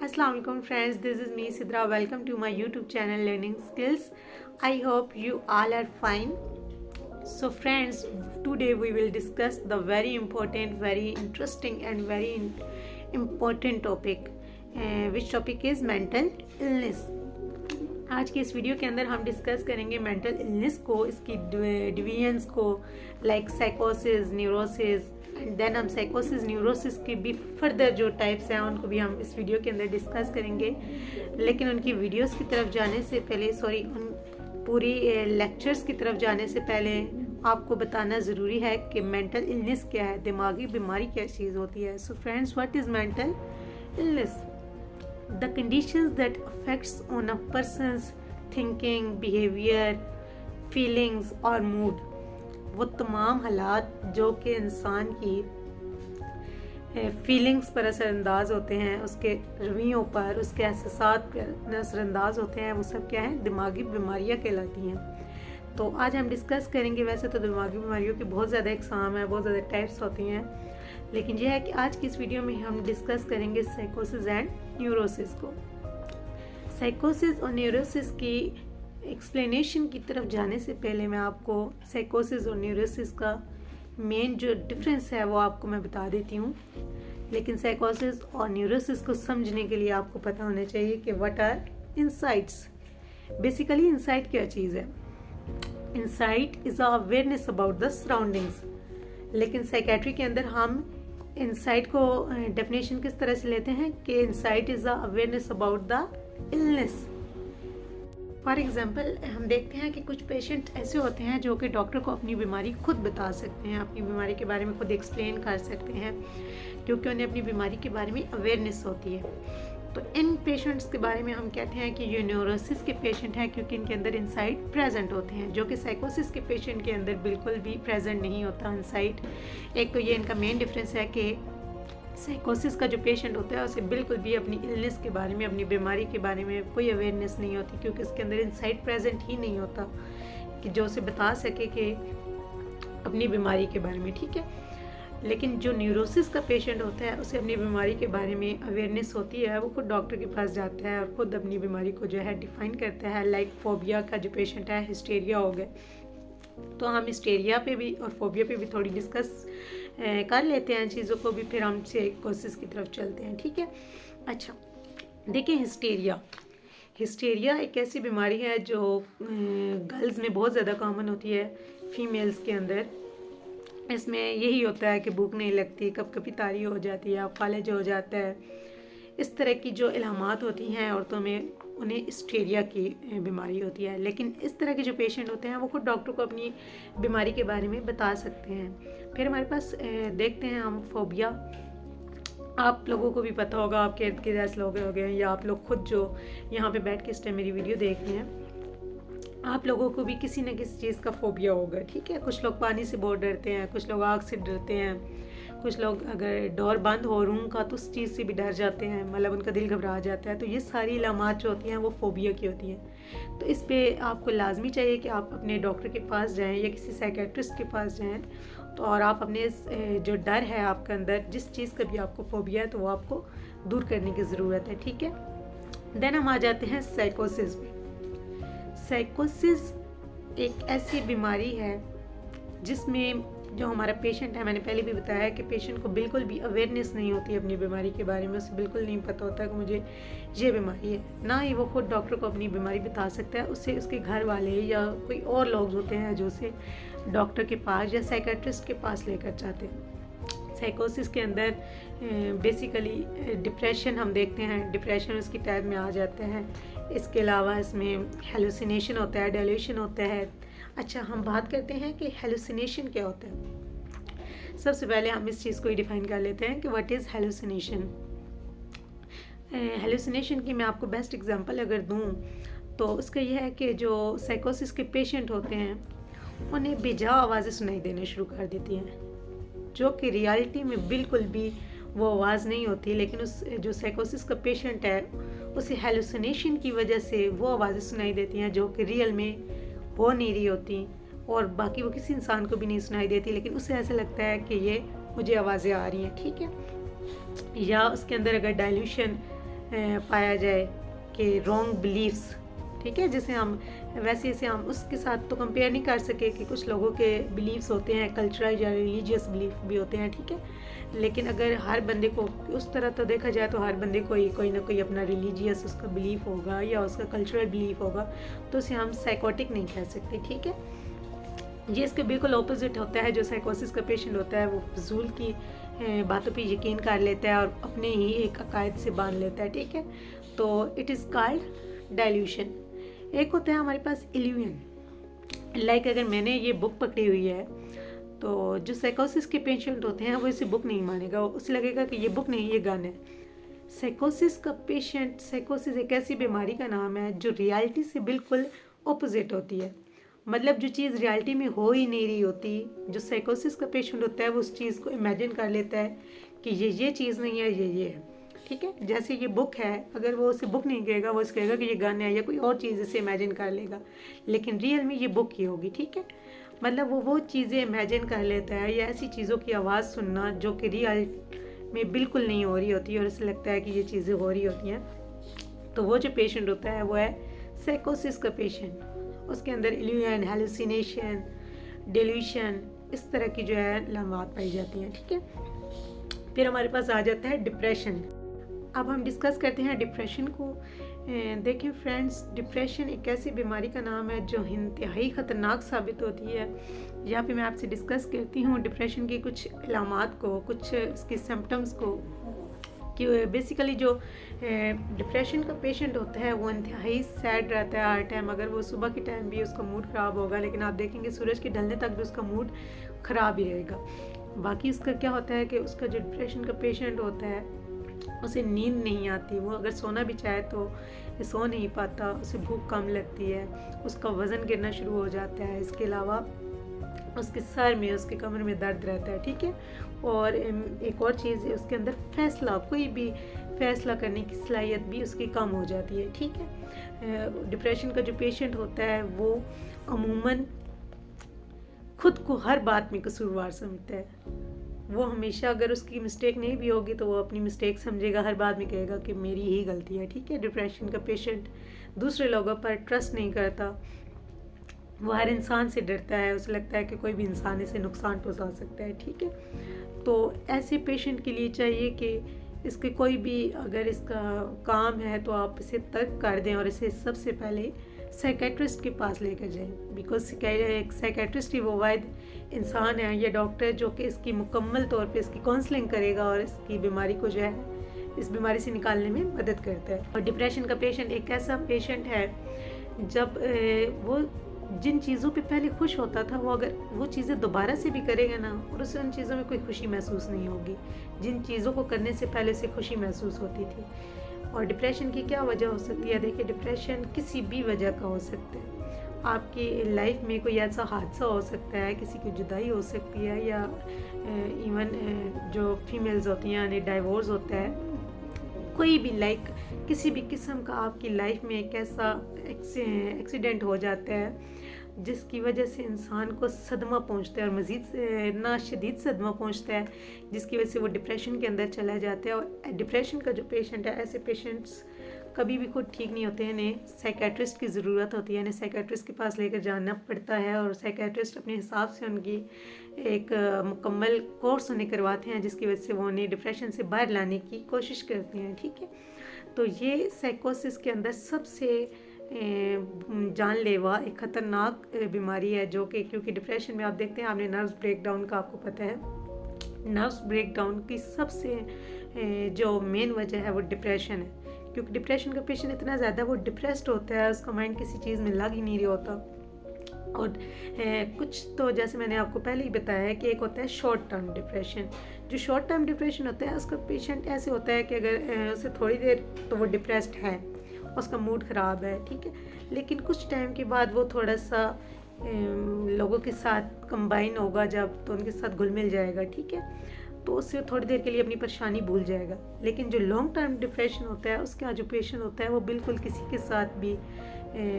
Assalamualaikum friends, this is me Sidra. Welcome to my YouTube channel Learning Skills. I hope you all are fine. So friends, today we will discuss the very important, very interesting and very important topic, which topic is mental illness. आज की इस video के अंदर हम discuss करेंगे mental illness को, इसकी divisions को, लाइक साइकोसिस, न्यूरोसिस, एंड देन हम साइकोसिस न्यूरोसिस की भी फर्दर जो टाइप्स हैं उनको भी हम इस वीडियो के अंदर डिस्कस करेंगे। लेकिन उनकी वीडियोस की तरफ जाने से पहले उन पूरी लेक्चर्स की तरफ जाने से पहले आपको बताना ज़रूरी है कि मेंटल इलनेस क्या है, दिमागी बीमारी क्या चीज़ होती है। So friends, what is mental illness? The conditions that affects on a person's thinking, behavior, feelings और mood, वो तमाम हालात जो कि इंसान की फीलिंग्स पर असरअंदाज होते हैं, उसके रवैयों पर, उसके एहसासात पर असरअंदाज होते हैं, वो सब क्या है? दिमागी बीमारियाँ कहलाती हैं। तो आज हम डिस्कस करेंगे। वैसे तो दिमागी बीमारियों की बहुत ज़्यादा इकसाम है, बहुत ज़्यादा टाइप्स होती हैं, लेकिन यह है कि आज की इस वीडियो में हम डिस्कस करेंगे साइकोसिस एंड न्यूरोसिस को। साइकोसिस और न्यूरोसिस की एक्सप्लेनेशन की तरफ जाने से पहले मैं आपको साइकोसिस और न्यूरोसिस का मेन जो डिफरेंस है वो आपको मैं बता देती हूँ। लेकिन साइकोसिस और न्यूरोसिस को समझने के लिए आपको पता होना चाहिए कि what are insights. Basically insight क्या चीज़ है? Insight is a awareness about the surroundings. लेकिन साइकेट्री के अंदर हम इनसाइट को डेफिनेशन किस तरह से लेते हैं कि insight is a awareness about the illness. For example, हम देखते हैं कि कुछ पेशेंट ऐसे होते हैं जो कि डॉक्टर को अपनी बीमारी खुद बता सकते हैं, अपनी बीमारी के बारे में खुद एक्सप्लेन कर सकते हैं, क्योंकि उन्हें अपनी बीमारी के बारे में अवेयरनेस होती है। तो इन पेशेंट्स के बारे में हम कहते हैं कि ये न्यूरोसिस के पेशेंट हैं, क्योंकि इनके अंदर इनसाइट प्रेजेंट होते हैं, जो कि साइकोसिस के पेशेंट के अंदर बिल्कुल भी प्रेजेंट नहीं होता इनसाइट। एक तो ये इनका मेन डिफरेंस है कि साइकोसिस का जो पेशेंट होता है उसे बिल्कुल भी अपनी इलनेस के बारे में, अपनी बीमारी के बारे में कोई अवेयरनेस नहीं होती, क्योंकि इसके अंदर इनसाइट प्रेजेंट ही नहीं होता कि जो उसे बता सके कि अपनी बीमारी के बारे में, ठीक है। लेकिन जो न्यूरोसिस का पेशेंट होता है उसे अपनी बीमारी के बारे में अवेयरनेस होती है, वो खुद डॉक्टर के पास जाता है और खुद अपनी बीमारी को जो है डिफाइन करता है। लाइक फोबिया का जो पेशेंट है, हिस्टेरिया हो गए, तो हम हिस्टेरिया पे भी और फोबिया पे भी थोड़ी डिस्कस कर लेते हैं चीज़ों को भी, फिर हम साइकोसिस की तरफ चलते हैं, ठीक है। अच्छा, देखिए हिस्टेरिया एक ऐसी बीमारी है जो गर्ल्स में बहुत ज़्यादा कॉमन होती है, फीमेल्स के अंदर। इसमें यही होता है कि भूख नहीं लगती, कब कभी तारी हो जाती है, फालिज हो जाता है, इस तरह की जो इल्हामात होती हैं औरतों में, उन्हें हिस्टेरिया की बीमारी होती है। लेकिन इस तरह के जो पेशेंट होते हैं वो खुद डॉक्टर को अपनी बीमारी के बारे में बता सकते हैं। फिर हमारे पास देखते हैं हम फोबिया। आप लोगों को भी पता होगा, आपके इर्द गिर्द ऐसे लोग हो गए, या आप लोग खुद जो यहाँ पे बैठ के इस टाइम मेरी वीडियो देख रहे हैं, आप लोगों को भी किसी न किसी चीज़ का फोबिया होगा, ठीक है। कुछ लोग पानी से बहुत डरते हैं, कुछ लोग आग से डरते हैं, कुछ लोग अगर डोर बंद हो रूम का तो उस चीज़ से भी डर जाते हैं, मतलब उनका दिल घबरा जाता है। तो ये सारी इलामात जो होती हैं वो फोबिया की होती हैं। तो इस पे आपको लाजमी चाहिए कि आप अपने डॉक्टर के पास जाएं या किसी साइकेट्रिस्ट के पास जाएं, तो और आप अपने जो डर है आपके अंदर, जिस चीज़ का भी आपको फोबिया है, तो वो आपको दूर करने की ज़रूरत है, ठीक है। देन हम आ जाते हैं साइकोसिस में। साइकोसिस एक ऐसी बीमारी है जिसमें जो हमारा पेशेंट है, मैंने पहले भी बताया कि पेशेंट को बिल्कुल भी अवेयरनेस नहीं होती अपनी बीमारी के बारे में, उसे बिल्कुल नहीं पता होता कि मुझे ये बीमारी है, ना ही वो खुद डॉक्टर को अपनी बीमारी बता सकता है। उससे उसके घर वाले या कोई और लोग होते हैं जो उसे डॉक्टर के पास या साइकेट्रिस्ट के पास लेकर जाते हैं। साइकोसिस के अंदर बेसिकली डिप्रेशन हम देखते हैं, डिप्रेशन उसकी टाइप में आ जाता है। इसके अलावा इसमें हेलुसिनेशन होता है, डेल्यूशन होता है। अच्छा, हम बात करते हैं कि हेलुसिनेशन क्या होता है। सबसे पहले हम इस चीज़ को ही डिफाइन कर लेते हैं कि व्हाट इज़ हेलुसिनेशन। हेलुसिनेशन की मैं आपको बेस्ट एग्जांपल अगर दूं तो उसका यह है कि जो साइकोसिस के पेशेंट होते हैं उन्हें बेजा आवाज़ें सुनाई देने शुरू कर देती हैं, जो कि रियलिटी में बिल्कुल भी वो आवाज़ नहीं होती, लेकिन उस जो साइकोसिस का पेशेंट है उसे हेलुसिनेशन की वजह से वो आवाज़ें सुनाई देती हैं जो कि रियल में हो नहीं रही होती। और बाकी वो किसी इंसान को भी नहीं सुनाई देती, लेकिन उसे ऐसा लगता है कि ये मुझे आवाज़ें आ रही हैं, ठीक है। या उसके अंदर अगर डाइल्यूशन पाया जाए कि रॉन्ग बिलीफ्स, ठीक है, जैसे हम वैसे इसे हम उसके साथ तो कंपेयर नहीं कर सके कि कुछ लोगों के बिलीव्स होते हैं कल्चरल या रिलीजियस बिलीफ भी होते हैं, ठीक है। लेकिन अगर हर बंदे को उस तरह तो देखा जाए तो हर बंदे को कोई ना कोई अपना रिलीजियस उसका बिलीफ होगा या उसका कल्चरल बिलीफ होगा, तो उसे हम साइकोटिक नहीं कह सकते, ठीक है। ये इसके बिल्कुल ऑपोजिट होता है। जो साइकोसिस का पेशेंट होता है वो फजूल की बातों पे यकीन कर लेता है और अपने ही एक अकायद से बांध लेता है, ठीक है। तो इट इज़ कॉल्ड डाइल्यूशन। एक होता है हमारे पास इल्यूजन। लाइक अगर मैंने ये बुक पकड़ी हुई है तो जो साइकोसिस के पेशेंट होते हैं वो इसे बुक नहीं मानेगा, उसे लगेगा कि ये बुक नहीं, ये गन है। साइकोसिस का पेशेंट, साइकोसिस एक ऐसी बीमारी का नाम है जो रियलिटी से बिल्कुल ऑपोजिट होती है। मतलब जो चीज़ रियलिटी में हो ही नहीं रही होती, जो साइकोसिस का पेशेंट होता है वो उस चीज़ को इमेजिन कर लेता है कि ये चीज़ नहीं है, ये है, ठीक है। जैसे ये बुक है, अगर वो उसे बुक नहीं कहेगा, वो उसे कहेगा कि ये गन है या कोई और चीज़ इसे इमेजिन कर लेगा, लेकिन रियल में ये बुक ही होगी, ठीक है। मतलब वो चीज़ें इमेजिन कर लेता है या ऐसी चीज़ों की आवाज़ सुनना जो कि रियल में बिल्कुल नहीं हो रही होती और उसे लगता है कि ये चीज़ें हो रही होती हैं। तो वो जो पेशेंट होता है वो है साइकोसिस का पेशेंट। उसके अंदर इल्यूजन, हेलुसिनेशन, डेल्यूशन, इस तरह की जो है लम्हात पाई जाती हैं, ठीक है। फिर हमारे पास आ जाता है डिप्रेशन। अब हम डिस्कस करते हैं डिप्रेशन को। देखें फ्रेंड्स, डिप्रेशन एक ऐसी बीमारी का नाम है जो इंतहाई ख़तरनाक साबित होती है। यहाँ पे मैं आपसे डिस्कस करती हूँ डिप्रेशन की कुछ इलामात को, कुछ इसके सिम्टम्स को, कि बेसिकली जो डिप्रेशन का पेशेंट होता है वो इंतहाई सैड रहता है हर टाइम। अगर वो सुबह के टाइम भी उसका मूड ख़राब होगा, लेकिन आप देखेंगे सूरज के ढलने तक भी उसका मूड ख़राब ही रहेगा। बाकी उसका क्या होता है कि उसका जो डिप्रेशन का पेशेंट होता है उसे नींद नहीं आती, वो अगर सोना भी चाहे तो सो नहीं पाता, उसे भूख कम लगती है, उसका वज़न गिरना शुरू हो जाता है। इसके अलावा उसके सर में, उसके कमर में दर्द रहता है, ठीक है। और एक और चीज़ है, उसके अंदर फैसला, कोई भी फैसला करने की सलाहियत भी उसकी कम हो जाती है, ठीक है। डिप्रेशन का जो पेशेंट होता है वो अमूमन खुद को हर बात में कसूरवार समझता है। वो हमेशा, अगर उसकी मिस्टेक नहीं भी होगी तो वो अपनी मिस्टेक समझेगा, हर बात में कहेगा कि मेरी ही गलती है, ठीक है। डिप्रेशन का पेशेंट दूसरे लोगों पर ट्रस्ट नहीं करता, वो हर इंसान से डरता है, उसे लगता है कि कोई भी इंसान इसे नुकसान पहुंचा सकता है, ठीक है। तो ऐसे पेशेंट के लिए चाहिए कि इसके कोई भी अगर इसका काम है तो आप इसे तर्क कर दें और इसे सबसे पहले साइकेट्रिस्ट के पास लेकर जाएं। बिकॉज एक साइकेट्रिस्ट ही वो वाहिद इंसान है या डॉक्टर जो कि इसकी मुकम्मल तौर पे इसकी काउंसलिंग करेगा और इसकी बीमारी को जो है, इस बीमारी से निकालने में मदद करता है। और डिप्रेशन का पेशेंट एक ऐसा पेशेंट है जब वो जिन चीज़ों पे पहले खुश होता था, वो अगर वो चीज़ें दोबारा से भी करेगा ना, और उसे उन चीज़ों में कोई खुशी महसूस नहीं होगी जिन चीज़ों को करने से पहले उसे खुशी महसूस होती थी। और डिप्रेशन की क्या वजह हो सकती है? देखिए, डिप्रेशन किसी भी वजह का हो सकता है। आपकी लाइफ में कोई ऐसा हादसा हो सकता है, किसी की जुदाई हो सकती है, या इवन जो फीमेल्स होती हैं यानी डाइवोर्स होता है, कोई भी लाइक किसी भी किस्म का आपकी लाइफ में एक ऐसा एक्सीडेंट हो जाता है जिसकी वजह से इंसान को सदमा पहुंचता है और मज़ीद इतना शदीद सदमा पहुंचता है जिसकी वजह से वो डिप्रेशन के अंदर चला जाता है। और डिप्रेशन का जो पेशेंट है, ऐसे पेशेंट्स कभी भी खुद ठीक नहीं होते हैं, इन्हें साइकेट्रिस्ट की ज़रूरत होती है, इन्हें साइकेट्रिस्ट के पास लेकर जाना पड़ता है और साइकेट्रिस्ट अपने हिसाब से उनकी एक मुकम्मल कोर्स उन्हें करवाते हैं जिसकी वजह से वो उन्हें डिप्रेशन से बाहर लाने की कोशिश करते हैं, ठीक है। तो ये साइकोसिस के अंदर सबसे जानलेवा एक ख़तरनाक बीमारी है जो कि, क्योंकि डिप्रेशन में आप देखते हैं, आपने नर्व्स ब्रेकडाउन का आपको पता है, नर्व्स ब्रेकडाउन की सबसे जो मेन वजह है वो डिप्रेशन है। क्योंकि डिप्रेशन का पेशेंट इतना ज़्यादा वो डिप्रेस्ड होता है, उसका माइंड किसी चीज़ में लग ही नहीं रहा होता। और कुछ तो जैसे मैंने आपको पहले ही बताया है कि एक होता है शॉर्ट टर्म डिप्रेशन। जो शॉर्ट टर्म डिप्रेशन होता है उसका पेशेंट ऐसे होता है कि अगर उसे थोड़ी देर तो वो डिप्रेस्ड है, उसका मूड ख़राब है, ठीक है, लेकिन कुछ टाइम के बाद वो थोड़ा सा लोगों के साथ कंबाइन होगा जब, तो उनके साथ घुल मिल जाएगा, ठीक है, तो उससे थोड़ी देर के लिए अपनी परेशानी भूल जाएगा। लेकिन जो लॉन्ग टर्म डिप्रेशन होता है उसका जो पेशेंट होता है वो बिल्कुल किसी के साथ भी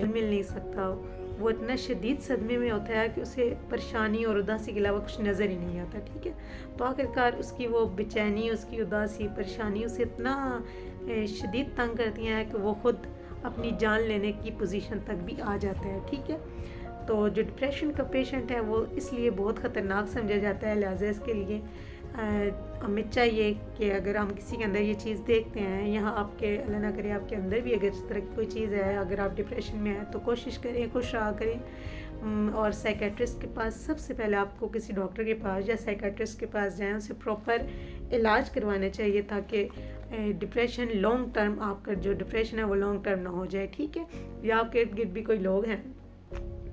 मिल नहीं सकता, वो इतना शदीद सदमे में होता है कि उसे परेशानी और उदासी के अलावा कुछ नज़र ही नहीं आता, ठीक है। तो आखिरकार उसकी वो बेचैनी, उसकी उदासी, परेशानी उसे इतना शदीद तंग करती हैं कि वो ख़ुद अपनी जान लेने की पोजीशन तक भी आ जाता है, ठीक है। तो जो डिप्रेशन का पेशेंट है वो इसलिए बहुत ख़तरनाक समझा जाता है, लिहाजा इसके लिए हमें चाहिए कि अगर हम किसी के अंदर ये चीज़ देखते हैं, यहाँ आपके अल्लाह ना करे आपके अंदर भी अगर इस तरह की कोई चीज़ है, अगर आप डिप्रेशन में हैं तो कोशिश करें, खुश रहा करें और साइकेट्रिस्ट के पास, सबसे पहले आपको किसी डॉक्टर के पास या साइकेट्रिस्ट के पास जाएं, उसे प्रॉपर इलाज करवाना चाहिए ताकि डिप्रेशन लॉन्ग टर्म, आपका जो डिप्रेशन है वो लॉन्ग टर्म ना हो जाए, ठीक है। या आपके इर्द गिर्द भी कोई लोग हैं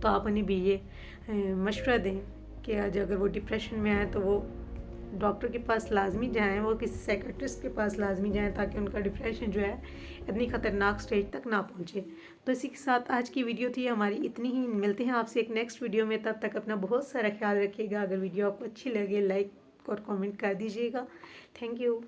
तो आप उन्हें भी ये मशवरा दें कि आज अगर वो डिप्रेशन में आए तो वो डॉक्टर के पास लाजमी जाएं, वो किसी साइकेट्रिस्ट के पास लाजमी जाएं ताकि उनका डिप्रेशन जो है इतनी ख़तरनाक स्टेज तक ना पहुंचे। तो इसी के साथ आज की वीडियो थी हमारी इतनी ही। मिलते हैं आपसे एक नेक्स्ट वीडियो में, तब तक अपना बहुत सारा ख्याल रखिएगा। अगर वीडियो आपको अच्छी लगे लाइक और कमेंट कर दीजिएगा। Thank you.